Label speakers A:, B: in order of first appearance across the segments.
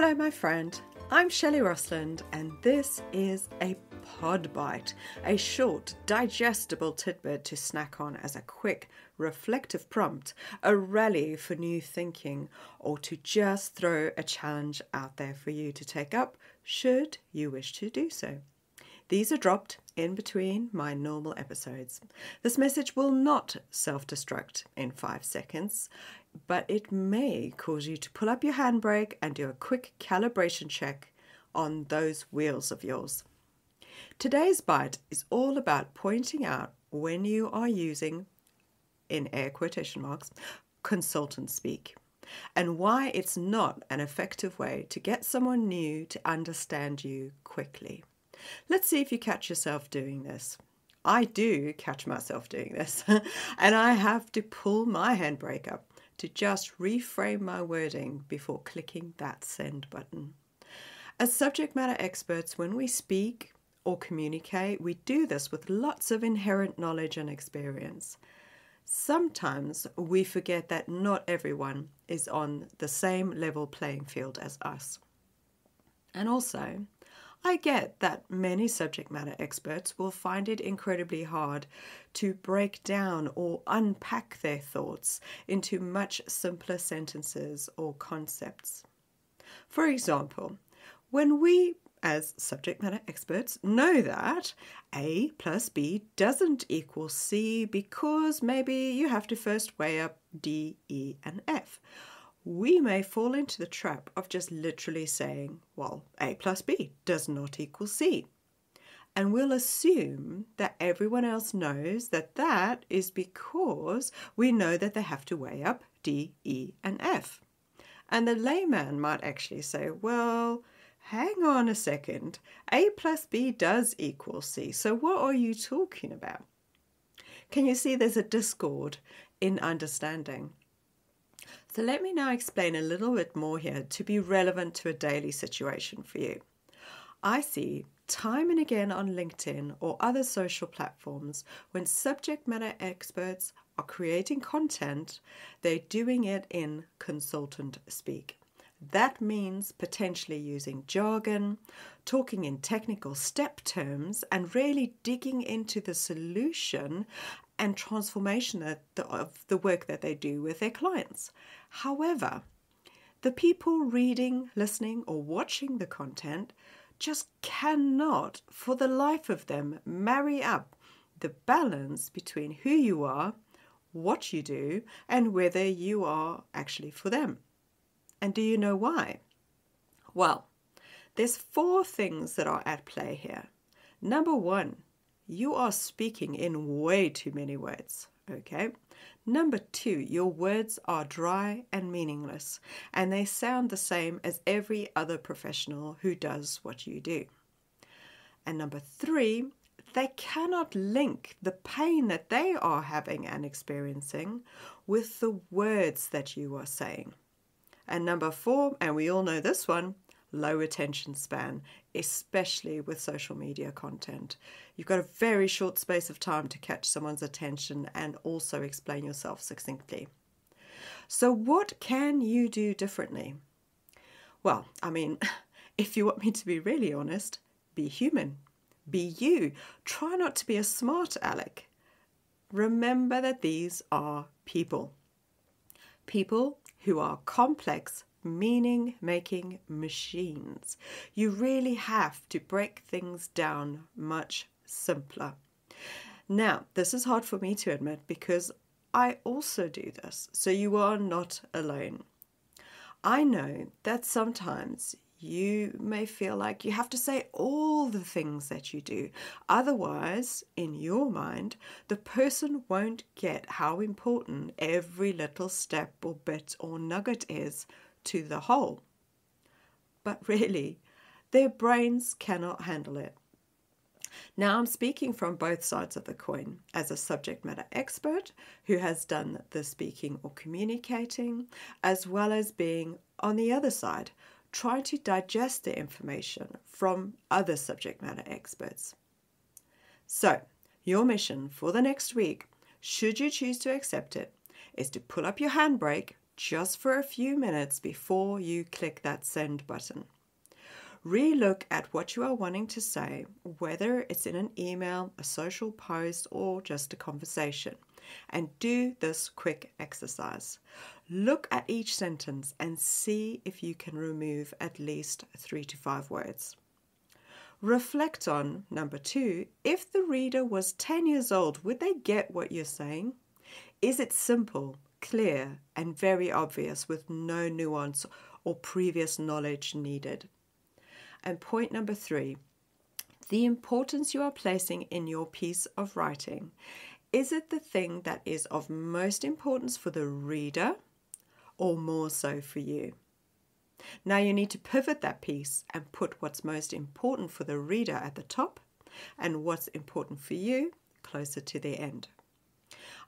A: Hello, my friend. I'm Shelley Rosland, and this is a pod bite, a short, digestible tidbit to snack on as a quick, reflective prompt, a rally for new thinking, or to just throw a challenge out there for you to take up, should you wish to do so. These are dropped in between my normal episodes. This message will not self-destruct in 5 seconds, but it may cause you to pull up your handbrake and do a quick calibration check on those wheels of yours. Today's bite is all about pointing out when you are using, in air quotation marks, consultant speak, and why it's not an effective way to get someone new to understand you quickly. Let's see if you catch yourself doing this. I do catch myself doing this, and I have to pull my handbrake up to just reframe my wording before clicking that send button. As subject matter experts, when we speak or communicate, we do this with lots of inherent knowledge and experience. Sometimes we forget that not everyone is on the same level playing field as us. And also, I get that many subject matter experts will find it incredibly hard to break down or unpack their thoughts into much simpler sentences or concepts. For example, when we, as subject matter experts, know that A plus B doesn't equal C because maybe you have to first weigh up D, E, and F, we may fall into the trap of just literally saying, well, A plus B does not equal C. And we'll assume that everyone else knows that that is because we know that they have to weigh up D, E, and F. And the layman might actually say, well, hang on a second, A plus B does equal C, so what are you talking about? Can you see there's a discord in understanding? So let me now explain a little bit more here to be relevant to a daily situation for you. I see time and again on LinkedIn or other social platforms when subject matter experts are creating content, they're doing it in consultant speak. That means potentially using jargon, talking in technical step terms, and really digging into the solution and transformation of the work that they do with their clients. However, the people reading, listening, or watching the content just cannot, for the life of them, marry up the balance between who you are, what you do, and whether you are actually for them. And do you know why? Well, there's 4 things that are at play here. Number 1, you are speaking in way too many words, okay? Number 2, your words are dry and meaningless, and they sound the same as every other professional who does what you do. And number 3, they cannot link the pain that they are having and experiencing with the words that you are saying. And number 4, and we all know this one, low attention span, especially with social media content. You've got a very short space of time to catch someone's attention and also explain yourself succinctly. So what can you do differently? Well, I mean, if you want me to be really honest, be human. Be you. Try not to be a smart aleck. Remember that these are people. People who are complex, meaning-making machines. You really have to break things down much simpler. Now, this is hard for me to admit because I also do this, so you are not alone. I know that sometimes you may feel like you have to say all the things that you do. Otherwise, in your mind, the person won't get how important every little step or bit or nugget is to the whole. But really, their brains cannot handle it. Now, I'm speaking from both sides of the coin as a subject matter expert who has done the speaking or communicating, as well as being on the other side, try to digest the information from other subject matter experts. So, your mission for the next week, should you choose to accept it, is to pull up your handbrake, just for a few minutes before you click that send button. Re-look at what you are wanting to say, whether it's in an email, a social post, or just a conversation, and do this quick exercise. Look at each sentence and see if you can remove at least 3 to 5 words. Reflect on, number 2, if the reader was 10 years old, would they get what you're saying? Is it simple, clear, and very obvious with no nuance or previous knowledge needed? And point number 3, the importance you are placing in your piece of writing. Is it the thing that is of most importance for the reader or more so for you? Now you need to pivot that piece and put what's most important for the reader at the top and what's important for you closer to the end.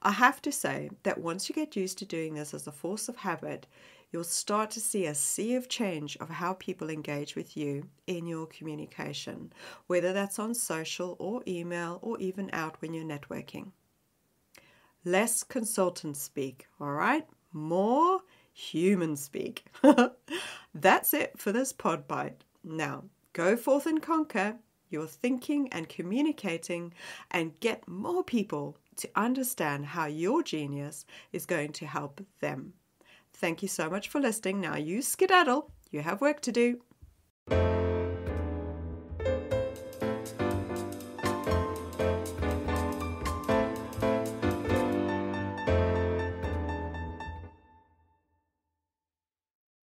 A: I have to say that once you get used to doing this as a force of habit, you'll start to see a sea of change of how people engage with you in your communication, whether that's on social or email or even out when you're networking. Less consultant speak, all right? More human speak. That's it for this pod bite. Now, go forth and conquer your thinking and communicating and get more people to understand how your genius is going to help them. Thank you so much for listening. Now you skedaddle. You have work to do.